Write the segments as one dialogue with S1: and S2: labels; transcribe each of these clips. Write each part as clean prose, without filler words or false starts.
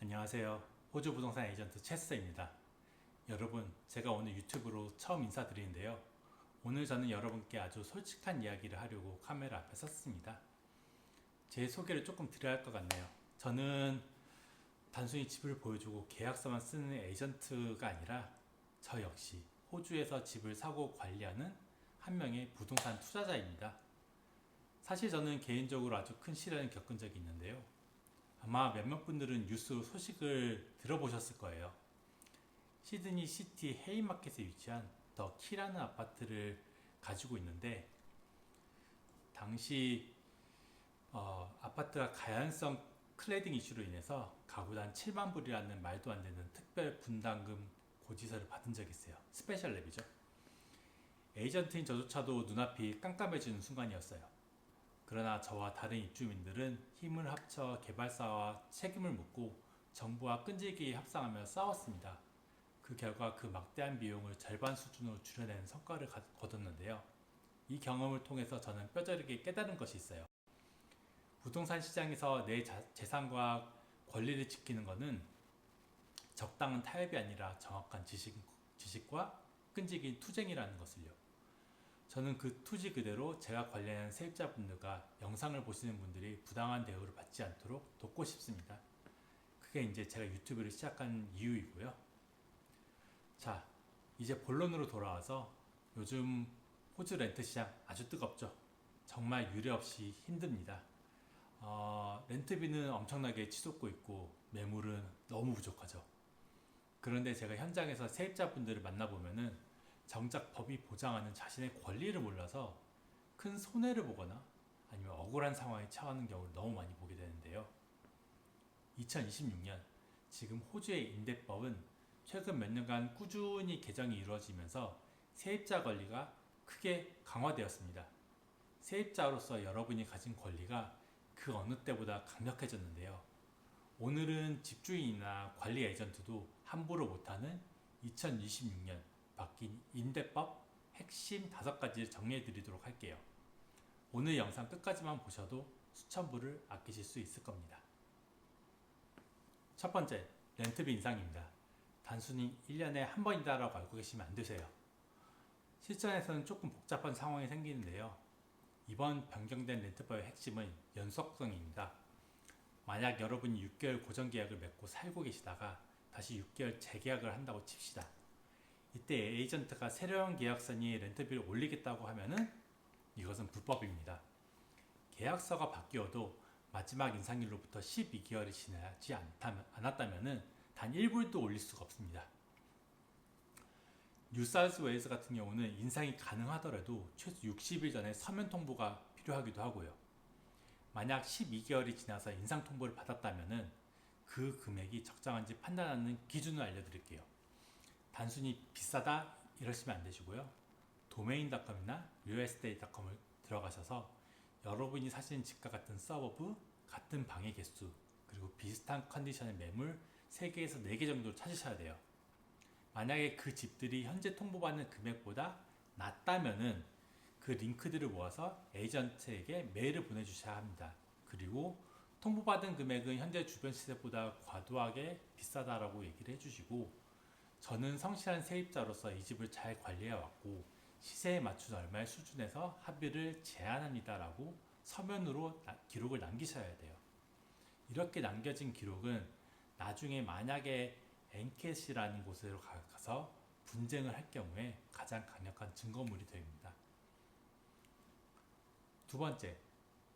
S1: 안녕하세요. 호주 부동산 에이전트 체스입니다. 여러분, 제가 오늘 유튜브로 처음 인사드리는데요. 오늘 저는 여러분께 아주 솔직한 이야기를 하려고 카메라 앞에 섰습니다. 제 소개를 조금 드려야 할 것 같네요. 저는 단순히 집을 보여주고 계약서만 쓰는 에이전트가 아니라 저 역시 호주에서 집을 사고 관리하는 한 명의 부동산 투자자입니다. 사실 저는 개인적으로 아주 큰 시련을 겪은 적이 있는데요. 아마 몇몇 분들은 뉴스 소식을 들어보셨을 거예요. 시드니 시티 헤이마켓에 위치한 더 키라는 아파트를 가지고 있는데, 당시 아파트가 가연성 클레딩 이슈로 인해서 가구당 7만 불이라는 말도 안 되는 특별 분담금 고지서를 받은 적이 있어요. 스페셜 랩이죠. 에이전트인 저조차도 눈앞이 깜깜해지는 순간이었어요. 그러나 저와 다른 입주민들은 힘을 합쳐 개발사와 책임을 묻고 정부와 끈질기게 협상하며 싸웠습니다. 그 결과 그 막대한 비용을 절반 수준으로 줄여내는 성과를 거뒀는데요. 이 경험을 통해서 저는 뼈저리게 깨달은 것이 있어요. 부동산 시장에서 내 재산과 권리를 지키는 것은 적당한 타협이 아니라 정확한 지식과 끈질긴 투쟁이라는 것을요. 저는 그 투지 그대로 제가 관리하는 세입자분들과 영상을 보시는 분들이 부당한 대우를 받지 않도록 돕고 싶습니다. 그게 이제 제가 유튜브를 시작한 이유이고요. 자, 이제 본론으로 돌아와서 요즘 호주 렌트 시장 아주 뜨겁죠. 정말 유례 없이 힘듭니다. 렌트비는 엄청나게 치솟고 있고 매물은 너무 부족하죠. 그런데 제가 현장에서 세입자분들을 만나보면은 정작 법이 보장하는 자신의 권리를 몰라서 큰 손해를 보거나 아니면 억울한 상황에 처하는 경우를 너무 많이 보게 되는데요. 2026년 지금 호주의 임대법은 최근 몇 년간 꾸준히 개정이 이루어지면서 세입자 권리가 크게 강화되었습니다. 세입자로서 여러분이 가진 권리가 그 어느 때보다 강력해졌는데요. 오늘은 집주인이나 관리 에이전트도 함부로 못하는 2026년 바뀐 임대법 핵심 5가지를 정리해 드리도록 할게요. 오늘 영상 끝까지만 보셔도 수천 불을 아끼실 수 있을 겁니다. 첫 번째, 렌트비 인상입니다. 단순히 1년에 한 번이다라고 알고 계시면 안 되세요. 실전에서는 조금 복잡한 상황이 생기는데요. 이번 변경된 렌트법의 핵심은 연속성입니다. 만약 여러분이 6개월 고정계약을 맺고 살고 계시다가 다시 6개월 재계약을 한다고 칩시다. 이때 에이전트가 새로운 계약선이 렌트비를 올리겠다고 하면은 이것은 불법입니다. 계약서가 바뀌어도 마지막 인상일로부터 12개월이 지나지 않았다면 단 1불도 올릴 수가 없습니다. 뉴사우스웨일스 같은 경우는 인상이 가능하더라도 최소 60일 전에 서면 통보가 필요하기도 하고요. 만약 12개월이 지나서 인상 통보를 받았다면 그 금액이 적정한지 판단하는 기준을 알려드릴게요. 단순히 비싸다 이러시면 안 되시고요. 도메인닷컴이나 realestate.com을 들어가셔서 여러분이 사시는 집과 같은 서버브, 같은 방의 개수, 그리고 비슷한 컨디션의 매물 3개에서 4개 정도를 찾으셔야 돼요. 만약에 그 집들이 현재 통보받는 금액보다 낮다면은 그 링크들을 모아서 에이전트에게 메일을 보내주셔야 합니다. 그리고 통보받은 금액은 현재 주변 시세보다 과도하게 비싸다라고 얘기를 해주시고, 저는 성실한 세입자로서 이 집을 잘 관리해왔고 시세에 맞춘 얼마의 수준에서 합의를 제안합니다라고 서면으로 기록을 남기셔야 돼요. 이렇게 남겨진 기록은 나중에 만약에 엔캣이라는 곳으로 가서 분쟁을 할 경우에 가장 강력한 증거물이 됩니다. 두 번째,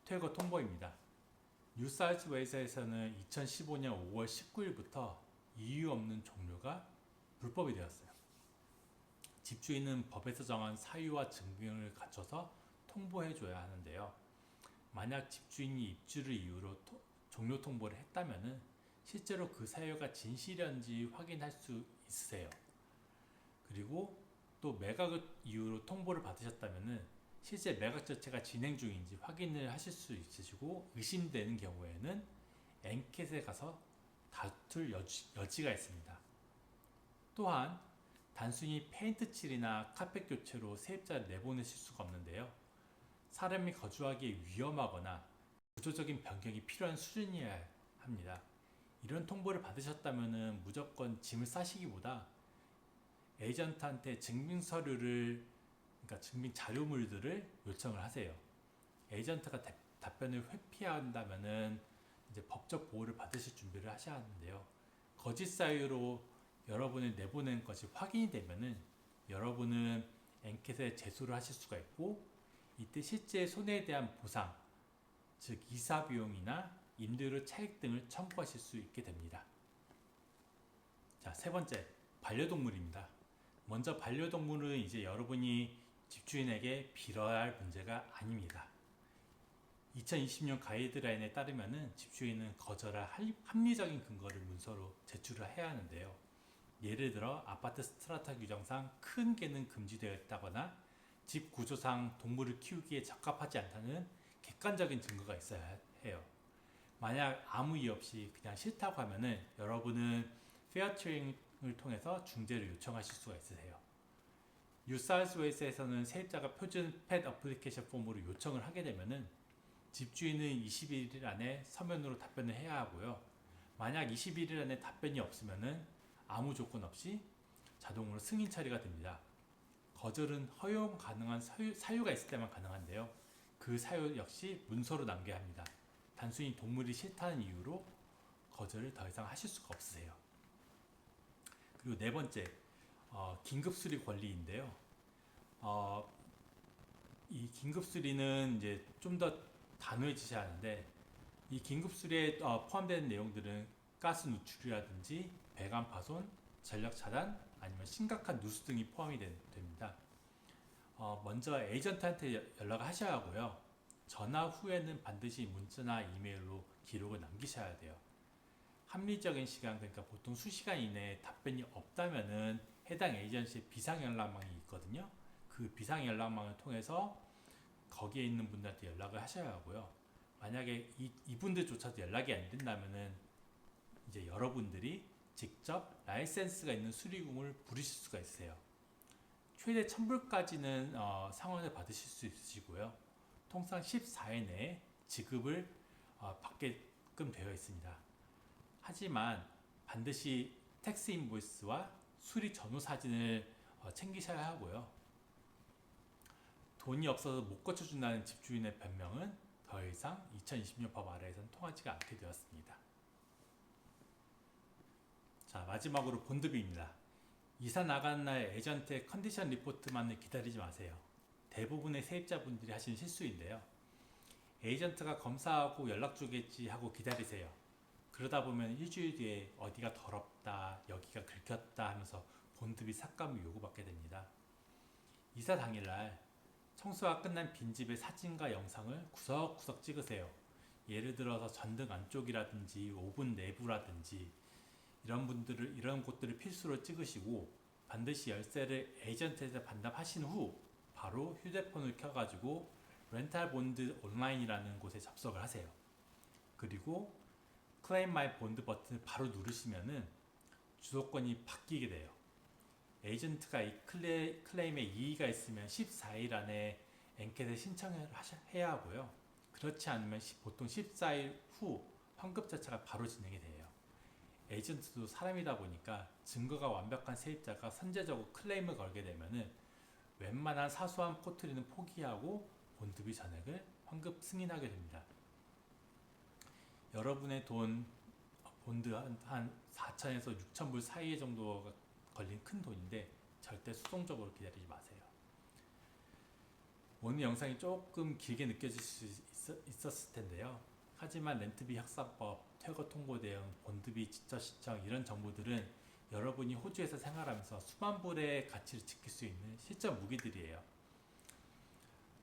S1: 퇴거 통보입니다. 뉴사우스웨일스에서는 2015년 5월 19일부터 이유 없는 종료가 불법이 되었어요. 집주인은 법에서 정한 사유와 증빙을 갖춰서 통보해줘야 하는데요. 만약 집주인이 입주를 이유로 종료 통보를 했다면 실제로 그 사유가 진실인지 확인할 수 있으세요. 그리고 또 매각을 이유로 통보를 받으셨다면 실제 매각 자체가 진행 중인지 확인을 하실 수 있으시고, 의심되는 경우에는 엔캣에 가서 다툴 여지가 있습니다. 또한 단순히 페인트 칠이나 카펫 교체로 세입자를 내보내실 수가 없는데요. 사람이 거주하기에 위험하거나 구조적인 변경이 필요한 수준이어야 합니다. 이런 통보를 받으셨다면 무조건 짐을 싸시기보다 에이전트한테 증빙 서류를, 그러니까 증빙 자료물들을 요청을 하세요. 에이전트가 답변을 회피한다면은 이제 법적 보호를 받으실 준비를 하셔야 하는데요. 거짓 사유로 여러분을 내보낸 것이 확인이 되면은 여러분은 엔캣에 제소를 하실 수가 있고, 이때 실제 손해에 대한 보상, 즉 이사 비용이나 임대료 차익 등을 청구하실 수 있게 됩니다. 자, 세 번째, 반려동물입니다. 먼저 반려동물은 이제 여러분이 집주인에게 빌어야 할 문제가 아닙니다. 2020년 가이드라인에 따르면은 집주인은 거절할 합리적인 근거를 문서로 제출을 해야 하는데요. 예를 들어 아파트 스트라타 규정상 큰 개는 금지되어 있다거나 집 구조상 동물을 키우기에 적합하지 않다는 객관적인 증거가 있어야 해요. 만약 아무 이유 없이 그냥 싫다고 하면은 여러분은 페어트레이닝을 통해서 중재를 요청하실 수가 있으세요. 뉴사우스웨일스에서는 세입자가 표준 펫 어플리케이션 폼으로 요청을 하게 되면은 집주인은 21일 안에 서면으로 답변을 해야 하고요. 만약 21일 안에 답변이 없으면은 아무 조건 없이 자동으로 승인 처리가 됩니다. 거절은 허용 가능한 사유가 있을 때만 가능한데요. 그 사유 역시 문서로 남겨야 합니다. 단순히 동물이 싫다는 이유로 거절을 더 이상 하실 수가 없으세요. 그리고 네 번째, 긴급수리 권리인데요. 이 긴급수리는 이제 좀 더 단호해지셔야 하는데, 이 긴급수리에 포함되는 내용들은 가스 누출이라든지 배관 파손, 전력 차단, 아니면 심각한 누수 등이 포함이 됩니다. 먼저 에이전트한테 연락을 하셔야 하고요. 전화 후에는 반드시 문자나 이메일로 기록을 남기셔야 돼요. 합리적인 시간, 그러니까 보통 수시간 이내에 답변이 없다면은 해당 에이전시의 비상연락망이 있거든요. 그 비상연락망을 통해서 거기에 있는 분들한테 연락을 하셔야 하고요. 만약에 이분들조차도 연락이 안 된다면은 이제 여러분들이 직접 라이센스가 있는 수리공을 부르실 수가 있어요. 최대 1000불까지는 상환을 받으실 수 있으시고요. 통상 14일 내에 지급을 받게끔 되어 있습니다. 하지만 반드시 텍스 인보이스와 수리 전후 사진을 챙기셔야 하고요. 돈이 없어서 못 고쳐준다는 집주인의 변명은 더 이상 2020년 법 아래에서는 통하지가 않게 되었습니다. 자, 마지막으로 본드비입니다. 이사 나가는 날 에이전트의 컨디션 리포트만을 기다리지 마세요. 대부분의 세입자분들이 하시는 실수인데요. 에이전트가 검사하고 연락 주겠지 하고 기다리세요. 그러다 보면 일주일 뒤에 어디가 더럽다, 여기가 긁혔다 하면서 본드비 삭감을 요구받게 됩니다. 이사 당일날 청소가 끝난 빈집의 사진과 영상을 구석구석 찍으세요. 예를 들어서 전등 안쪽이라든지 오븐 내부라든지 이런 곳들을 필수로 찍으시고, 반드시 열쇠를 에이전트에서 반납하신 후 바로 휴대폰을 켜가지고 렌탈 본드 온라인이라는 곳에 접속을 하세요. 그리고 클레임 마이 본드 버튼을 바로 누르시면은 주소권이 바뀌게 돼요. 에이전트가 이 클레임에 이의가 있으면 14일 안에 엔캣에 신청을 해야 하고요. 그렇지 않으면 보통 14일 후 환급 절차가 바로 진행이 돼요. 에이전트도 사람이다 보니까 증거가 완벽한 세입자가 선제적으로 클레임을 걸게 되면은 웬만한 사소한 꼬투리는 포기하고 본드비 전액을 환급 승인하게 됩니다. 여러분의 돈, 본드 한 4천에서 6천 불 사이 정도가 걸린 큰 돈인데 절대 수동적으로 기다리지 마세요. 오늘 영상이 조금 길게 느껴질 수 있었을 텐데요. 하지만 렌트비 확산법, 퇴거 통보 대응, 본드비 지처 신청 이런 정보들은 여러분이 호주에서 생활하면서 수만 불의 가치를 지킬 수 있는 실전 무기들이에요.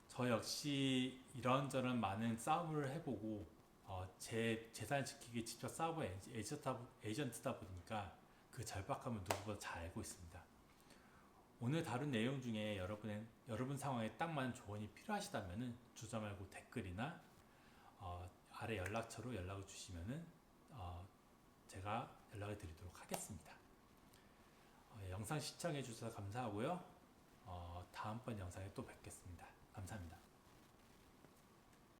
S1: 저 역시 이런저런 많은 싸움을 해보고 제 재산을 지키기 직접 싸워본 에이전트다 보니까 그 절박함을 누구보다 잘 알고 있습니다. 오늘 다룬 내용 중에 여러분 상황에 딱 맞는 조언이 필요하시다면 주저 말고 댓글이나 아래 연락처로 연락을 주시면 제가 연락을 드리도록 하겠습니다. 영상 시청해 주셔서 감사하고요. 다음번 영상에 또 뵙겠습니다. 감사합니다.